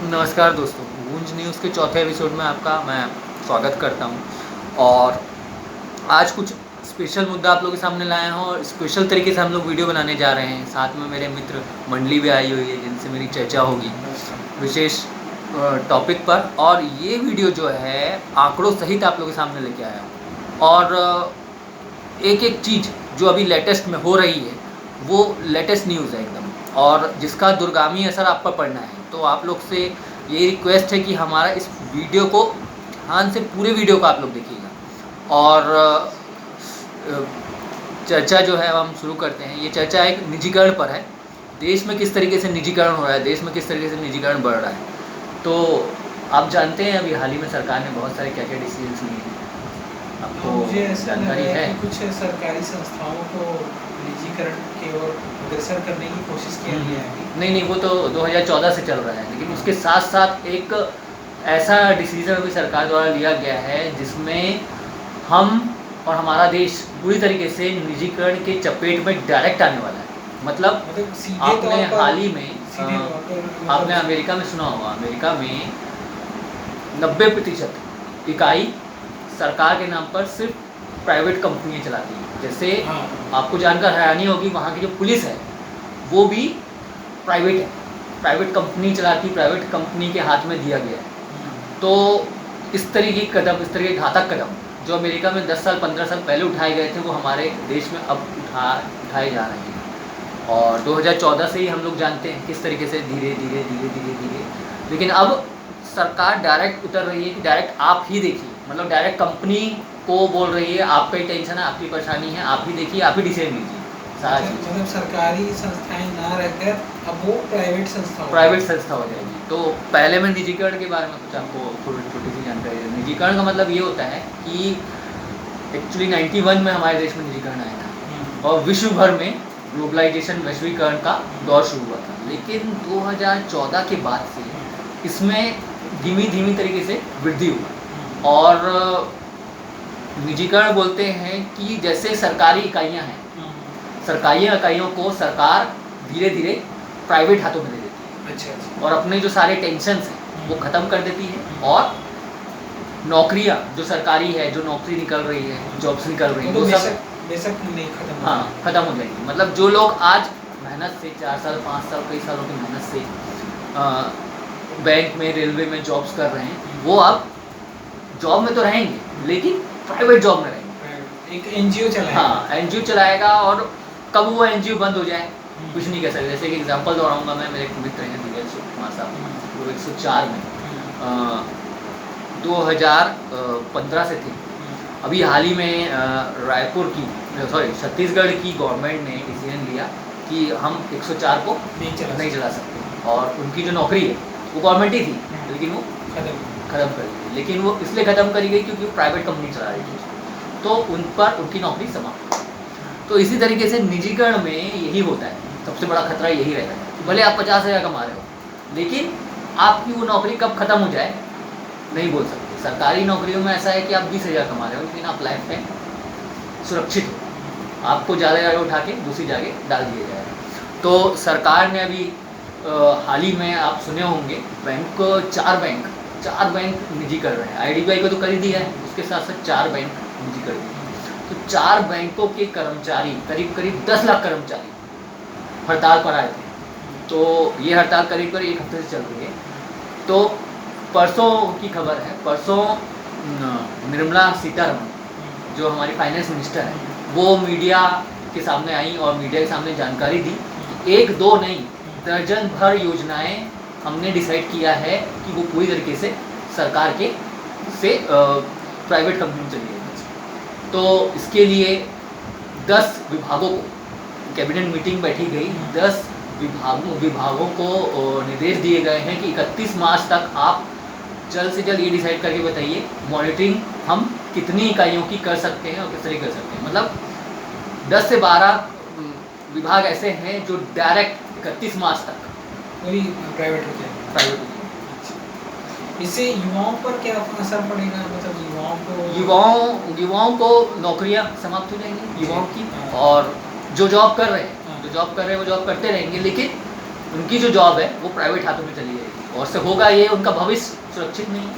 नमस्कार दोस्तों, गूंज न्यूज़ के चौथे एपिसोड में आपका मैं स्वागत करता हूं। और आज कुछ स्पेशल मुद्दा आप लोगों के सामने लाए हैं और स्पेशल तरीके से हम लोग वीडियो बनाने जा रहे हैं। साथ में मेरे मित्र मंडली भी आई हुई है जिनसे मेरी चर्चा होगी विशेष टॉपिक पर। और ये वीडियो जो है आंकड़ों सहित आप लोगों के सामने लेके आया हूँ। और एक एक चीज़ जो अभी लेटेस्ट में हो रही है वो लेटेस्ट न्यूज़ है एकदम, और जिसका दूरगामी असर आप पर पड़ना है। तो आप लोग से ये रिक्वेस्ट है कि हमारा इस वीडियो को ध्यान से पूरे वीडियो को आप लोग देखिएगा। और चर्चा जो है हम शुरू करते हैं। ये चर्चा एक निजीकरण पर है। देश में किस तरीके से निजीकरण हो रहा है, देश में किस तरीके से निजीकरण बढ़ रहा है। तो आप जानते हैं अभी हाल ही में सरकार ने बहुत सारे क्या क्या डिसीजंस लिए हैं, आपको मुझे ऐसा जानकारी है? कि कुछ सरकारी संस्थाओं को निजीकरण की ओर अग्रसर करने की कोशिश की गई है अभी। नहीं, वो तो 2014 से चल रहा है, लेकिन उसके साथ साथ एक ऐसा डिसीजन भी सरकार द्वारा लिया गया है जिसमें हम और हमारा देश पूरी तरीके से निजीकरण के चपेट में डायरेक्ट आने वाला है। मतलब आपने हाल ही में आपने अमेरिका में सुना होगा, अमेरिका में 90% इकाई सरकार के नाम पर सिर्फ प्राइवेट कंपनियां चलाती हैं। जैसे आपको जानकर हैरानी होगी, वहाँ की जो पुलिस है वो भी प्राइवेट है, प्राइवेट कंपनी चलाती, प्राइवेट कंपनी के हाथ में दिया गया है। तो इस तरीके के कदम, इस तरह के घातक कदम जो अमेरिका में 10 साल 15 साल पहले उठाए गए थे वो हमारे देश में अब उठाए जा रहे हैं। और 2014 से ही हम लोग जानते हैं किस तरीके से धीरे धीरे। लेकिन अब सरकार डायरेक्ट उतर रही है कि डायरेक्ट आप ही देखिए, मतलब डायरेक्ट कंपनी को बोल रही है आपका ही टेंशन है, आपकी परेशानी है, आप ही देखिए, आप ही डिसीजन लीजिए। मतलब सरकारी संस्थाएं ना रहकर अब वो प्राइवेट संस्था हो जाएगी। तो पहले मैं निजीकरण के बारे में कुछ आपको थोड़ी छोटी सी जानकारी है। निजीकरण का मतलब ये होता है कि एक्चुअली 91 में हमारे देश में निजीकरण आया था और विश्व भर में ग्लोबलाइजेशन, वैश्वीकरण का दौर शुरू हुआ था। लेकिन 2014 के बाद से इसमें धीमी तरीके से वृद्धि हुआ। और निजीकरण बोलते हैं कि जैसे सरकारी इकाइयां हैं, सरकारी इकाइयों को सरकार धीरे धीरे प्राइवेट हाथों में दे देती है। और अपने जो सारे टेंशन्स हैं वो ख़त्म कर देती है। और नौकरियां जो सरकारी है, जो नौकरी निकल रही है, जॉब्स निकल रही हैं, वो सब बेशक नहीं खत्म, ख़त्म हो जाएगी। मतलब जो लोग आज मेहनत से 4 साल 5 साल कई सालों की मेहनत से बैंक में, रेलवे में जॉब्स कर रहे हैं, वो अब जॉब में तो रहेंगे लेकिन प्राइवेट जॉब में रहेंगे। एक एनजीओ चलाएगा। एनजीओ चलाएगा। और कब वो एनजीओ बंद हो जाए कुछ नहीं कह सकते। जैसे कि एग्जांपल दोहराऊंगा मैं, मेरे एक मित्र हैं दिव्य कुमार साहब, वो 104 में 2015 से थे। अभी हाल ही में छत्तीसगढ़ की गवर्नमेंट ने डिसीजन लिया कि हम 104 को नहीं चला सकते। और उनकी जो नौकरी है वो गवर्नमेंट ही थी, लेकिन वो ख़त्म कर दी। लेकिन वो इसलिए ख़त्म करी गई क्योंकि वो प्राइवेट कंपनी चला रही थी, तो उन पर उनकी नौकरी समाप्त। तो इसी तरीके से निजीकरण में यही होता है, सबसे बड़ा खतरा यही रहता है। भले आप 50,000 कमा रहे हो, लेकिन आपकी वो नौकरी कब ख़त्म हो जाए नहीं बोल सकते। सरकारी नौकरियों में ऐसा है कि आप 20,000 कमा रहे हो, लेकिन आप लाइफ टाइम सुरक्षित हो, आपको ज़्यादा जगह उठा के दूसरी जगह डाल दिया जाएगा। तो सरकार ने अभी हाल ही में आप सुने होंगे, चार बैंक निजी कर रहे हैं। IDBI को तो कर ही दिया है, उसके साथ साथ 4 बैंक निजी कर दिए। तो 4 बैंकों के कर्मचारी, करीब 10 लाख कर्मचारी हड़ताल पर आए थे। तो ये हड़ताल करीब 1 हफ्ते से चल रही है। तो परसों की खबर है, परसों निर्मला सीतारमण जो हमारी फाइनेंस मिनिस्टर है, वो मीडिया के सामने आई और मीडिया के सामने जानकारी दी कि 1-2 नहीं, दर्जन भर योजनाएं हमने डिसाइड किया है कि वो पूरी तरीके से सरकार के से प्राइवेट कंपनी चली गई। तो इसके लिए 10 विभागों को कैबिनेट मीटिंग बैठी गई। 10 विभागों को निर्देश दिए गए हैं कि 31 मार्च तक आप जल्द से जल्द ये डिसाइड करके बताइए मॉनिटरिंग हम कितनी इकाइयों की कर सकते हैं और किस तरह कर सकते हैं। मतलब 10 से 12 विभाग ऐसे हैं जो डायरेक्ट 31 मार्च तक प्राइवेट हो जाएगा। इससे युवाओं पर क्या असर पड़ेगा? मतलब युवाओं को नौकरियां समाप्त हो जाएंगी युवाओं की। और जो जॉब कर रहे हैं वो जॉब करते रहेंगे, लेकिन उनकी जो जॉब है वो प्राइवेट हाथों में चली जाएगी, और से होगा ये उनका भविष्य सुरक्षित नहीं है।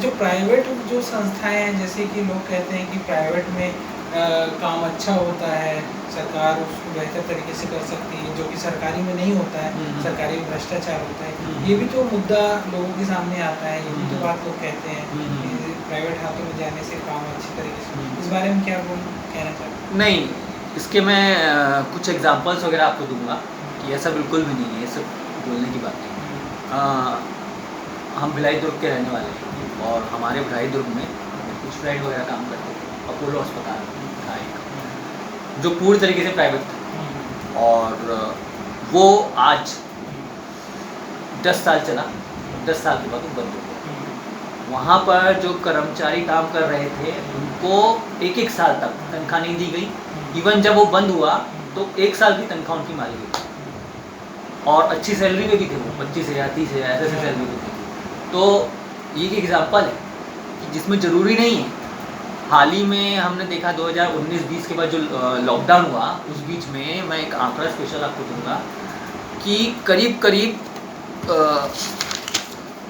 जो प्राइवेट जो संस्थाएं हैं, जैसे कि लोग कहते हैं कि प्राइवेट में काम अच्छा होता है, सरकार उसको बेहतर तरीके से कर सकती है, जो कि सरकारी में नहीं होता है, सरकारी में भ्रष्टाचार होता है। ये भी तो मुद्दा लोगों के सामने आता है, ये भी तो बात लोग कहते हैं कि प्राइवेट हाथों में जाने से काम अच्छी तरीके से। इस बारे में क्या कहना चाहते हैं? नहीं, इसके मैं कुछ एग्जांपल्स वगैरह आपको दूंगा कि ऐसा बिल्कुल भी नहीं है, ये सब बोलने की बात है। हम भिलाई दुर्ग के रहने वाले हैं और हमारे भिलाई दुर्ग में कुछ फ्रेंड वगैरह काम करते थे। अपोलो अस्पताल था एक, जो पूरी तरीके से प्राइवेट था, और वो आज 10 साल चला, 10 साल के बाद वो बंद हो गया। वहाँ पर जो कर्मचारी काम कर रहे थे उनको 1-1 साल तक तनख्वाह नहीं दी गई। इवन जब वो बंद हुआ तो 1 साल की तनख्वाह उनकी मारी गई, और अच्छी सैलरी में भी थे वो, 25,000 30,000 ऐसे सैलरी में थे। तो ये एक एग्जांपल है कि जिसमें ज़रूरी नहीं है। हाल ही में हमने देखा 2019-20 के बाद जो लॉकडाउन हुआ, उस बीच में मैं एक आंकड़ा स्पेशल आपको दूंगा कि करीब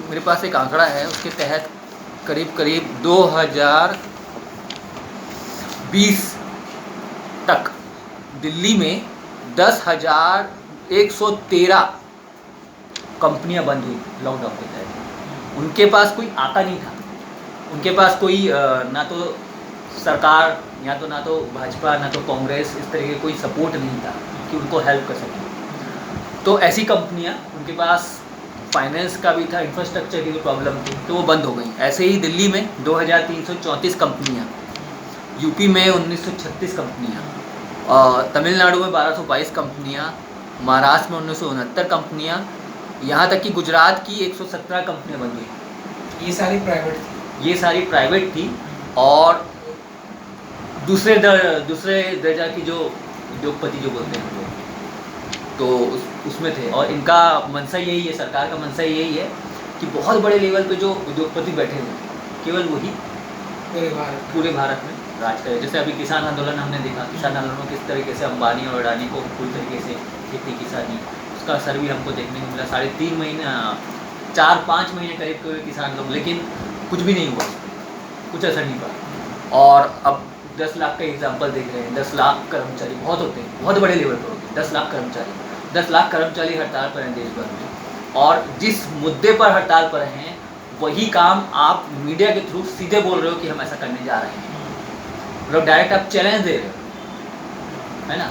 मेरे पास एक आंकड़ा है, उसके तहत करीब 2020 तक दिल्ली में 10,113 कंपनियां बंद हुई लॉकडाउन के तहत। उनके पास कोई आका नहीं था, उनके पास कोई ना तो सरकार ना तो भाजपा ना तो कांग्रेस इस तरह के कोई सपोर्ट नहीं था कि उनको हेल्प कर सके। तो ऐसी कंपनियां, उनके पास फाइनेंस का भी था, इंफ्रास्ट्रक्चर की भी प्रॉब्लम थी, तो वो बंद हो गई। ऐसे ही दिल्ली में 2,334 कंपनियाँ, यूपी में 1,936 कंपनियाँ, तमिलनाडु में 1,222 कंपनियाँ, महाराष्ट्र में 1,969 कंपनियाँ, यहाँ तक कि गुजरात की 117 कंपनियाँ बन गई। ये सारी प्राइवेट थी? ये सारी प्राइवेट थी, और दूसरे दर्जा की जो उद्योगपति जो बोलते हैं लोग, तो उसमें थे। और इनका मंशा यही है, सरकार का मंशा यही है कि बहुत बड़े लेवल पे जो उद्योगपति बैठे हुए केवल वही पूरे भारत में राज करे। जैसे अभी किसान आंदोलन हमने देखा, किसान आंदोलन में किस तरीके से अंबानी और अडानी को पूरी तरीके से खेती किसानी, उसका असर भी हमको देखने को मिला। 3.5 महीने 4-5 महीने करीब किसान लोग, लेकिन कुछ भी नहीं हुआ, कुछ असर नहीं पड़ा। और अब 10 लाख का एग्जाम्पल देख रहे हैं, 10 लाख कर्मचारी बहुत होते हैं, बहुत बड़े लेवल पर होते हैं। 10 लाख कर्मचारी हड़ताल पर हैं देश भर में, और जिस मुद्दे पर हड़ताल पर हैं वही काम आप मीडिया के थ्रू सीधे बोल रहे हो कि हम ऐसा करने जा रहे हैं, मतलब डायरेक्ट आप चैलेंज दे रहे हो, है ना।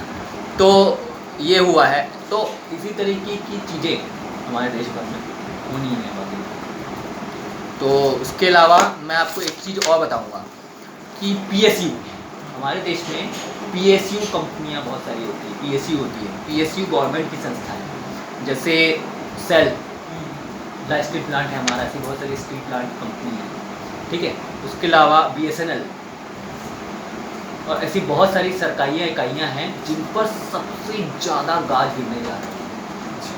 तो ये हुआ है। तो इसी तरीके की चीज़ें हमारे देश भर में होनी है बाकी। तो उसके अलावा मैं आपको एक चीज़ और बताऊंगा कि PSU, हमारे देश में PSU कंपनियां बहुत सारी होती है। PSU होती है, PSU गवर्नमेंट की संस्था है। जैसे सेल द स्टील प्लांट है हमारा, ऐसी बहुत सारी स्टील प्लांट कंपनी है, ठीक है। उसके अलावा BSNL, और ऐसी बहुत सारी सरकारी इकाइयाँ हैं जिन पर सबसे ज़्यादा गाज गिरने जा रहा है।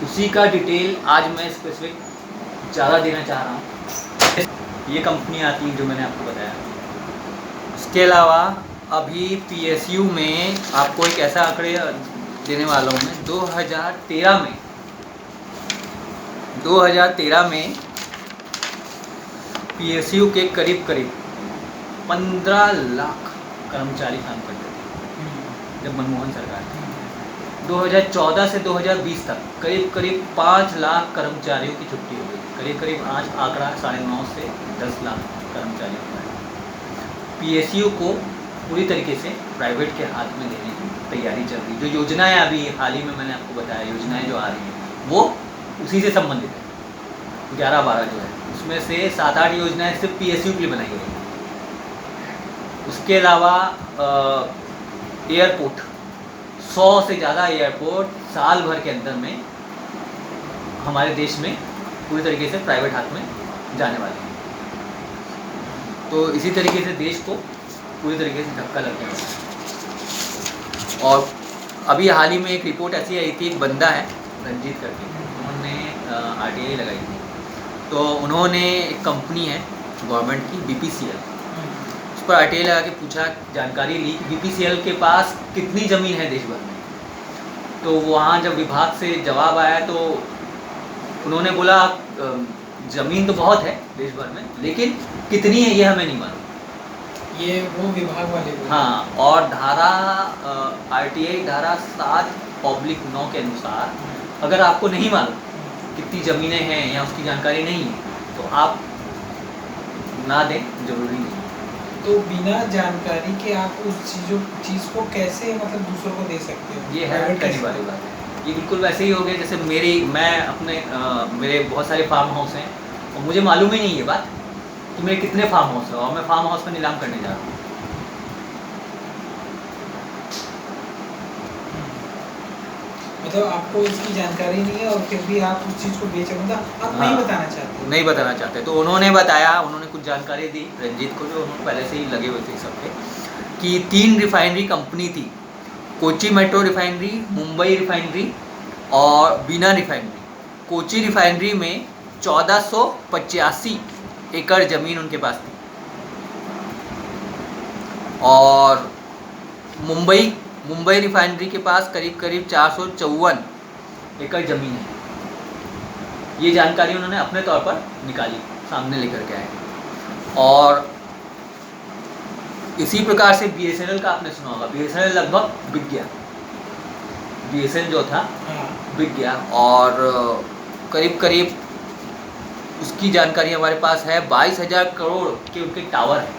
उसी का डिटेल आज मैं स्पेसिफिक ज़्यादा देना चाह रहा हूँ। ये कंपनी आती है जो मैंने आपको बताया। उसके अलावा अभी PSU में आपको एक ऐसा आंकड़े देने वाला हूँ मैं। 2013 में PSU के करीब 15 लाख कर्मचारी काम करते थे जब मनमोहन सरकार थी। 2014 से 2020 तक करीब 5 लाख कर्मचारियों की छुट्टी हो गई। करीब आज आंकड़ा 9.5 से 10 लाख कर्मचारी होता है। PSU को पूरी तरीके से प्राइवेट के हाथ में देने की तैयारी चल रही है। जो योजनाएं अभी हाल ही में मैंने आपको बताया, योजनाएं जो आ रही हैं वो उसी से संबंधित है। 11-12 जो है, उसमें से 7-8 योजनाएं सिर्फ PSU के लिए बनाई गई। उसके अलावा एयरपोर्ट, 100 से ज़्यादा एयरपोर्ट साल भर के अंदर में हमारे देश में पूरी तरीके से प्राइवेट हाथ में जाने वाले हैं। तो इसी तरीके से देश को पूरी तरीके से धक्का लगने वाला है। और अभी हाल ही में एक रिपोर्ट ऐसी आई थी, एक बंदा है रंजीत करके, उन्होंने RTI लगाई थी। तो उन्होंने एक कंपनी है गवर्नमेंट की BPCL, उस पर RTI लगा के पूछा, जानकारी ली कि BPCL के पास कितनी ज़मीन है देश भर में। तो वहाँ जब विभाग से जवाब आया तो उन्होंने बोला ज़मीन तो बहुत है देश भर में, लेकिन कितनी है ये हमें नहीं मालूम। ये वो विभाग वाले बोले। हाँ, और धारा RTI धारा 7/9 के अनुसार अगर आपको नहीं मालूम कितनी ज़मीनें हैं या उसकी जानकारी नहीं है तो आप ना दें, ज़रूरी नहीं। तो बिना जानकारी के आप उस चीज़ को कैसे मतलब दूसरों को दे सकते हो? ये हैरान करने वाली बात है। ये बिल्कुल वैसे ही हो गया जैसे मेरे बहुत सारे फार्म हाउस हैं और मुझे मालूम ही नहीं ये बात कि मेरे कितने फार्म हाउस हैं और मैं फार्म हाउस में नीलाम करने जा रहा हूँ। मतलब आपको इसकी जानकारी नहीं है और फिर भी आप उस चीज़ को बेच रहे हो, मतलब आप नहीं बताना चाहते? नहीं बताना चाहते। तो उन्होंने बताया, उन्होंने कुछ जानकारी दी रंजीत को, जो उन्होंने पहले से ही लगे हुए थे सब पे, कि 3 रिफाइनरी कंपनी थी, Kochi metro refinery, Mumbai refinery और बीना रिफाइनरी। कोची रिफाइनरी में 1485 एकड़ ज़मीन उनके पास थी और मुंबई रिफाइनरी के पास करीब 454 एकड़ ज़मीन है। ये जानकारी उन्होंने अपने तौर पर निकाली, सामने लेकर के आए। और इसी प्रकार से BSNL का आपने सुना होगा, BSNL लगभग बिक गया। BSNL जो था बिक गया और करीब उसकी जानकारी हमारे पास है। 22,000 करोड़ के उनके टावर हैं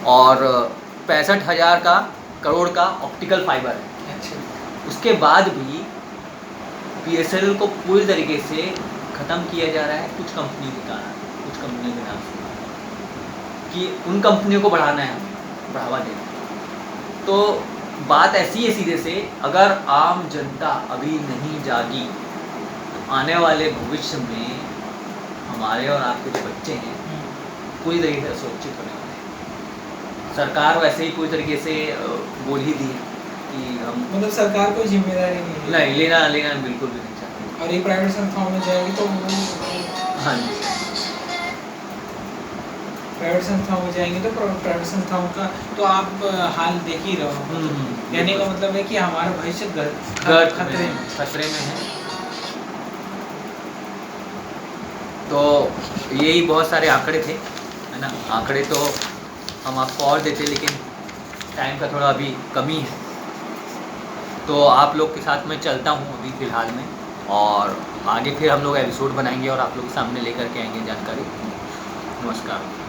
और 65,000 करोड़ का ऑप्टिकल फाइबर है। अच्छा। उसके बाद भी BSNL को पूरी तरीके से ख़त्म किया जा रहा है कुछ कंपनी के कारण, कुछ कंपनियों के नाम से, कि उन कंपनियों को बढ़ाना है, हमें बढ़ावा देना है। तो बात ऐसी है सीधे से, अगर आम जनता अभी नहीं जागी तो आने वाले भविष्य में हमारे और आपके जो बच्चे हैं पूरी तरीके से सुरक्षित होने वाले हैं। सरकार वैसे ही पूरी तरीके से बोल ही दी कि हम, मतलब सरकार कोई जिम्मेदारी नहीं लेना बिल्कुल भी नहीं चाहते। और ये प्राइवेट संस्थाओं में जाएगी तो हाँ जी, प्राइवेट संस्थाओं में जाएंगे तो प्राइवेट संस्थाओं का तो आप हाल देख ही रहो। कहने का मतलब है कि हमारा भविष्य खतरे में है। तो यही बहुत सारे आंकड़े थे, है ना। आंकड़े तो हम आपको और देते, लेकिन टाइम का थोड़ा अभी कमी है, तो आप लोग के साथ मैं चलता हूँ अभी फ़िलहाल में, और आगे फिर हम लोग एपिसोड बनाएंगे और आप लोग के सामने लेकर के आएंगे जानकारी। नमस्कार।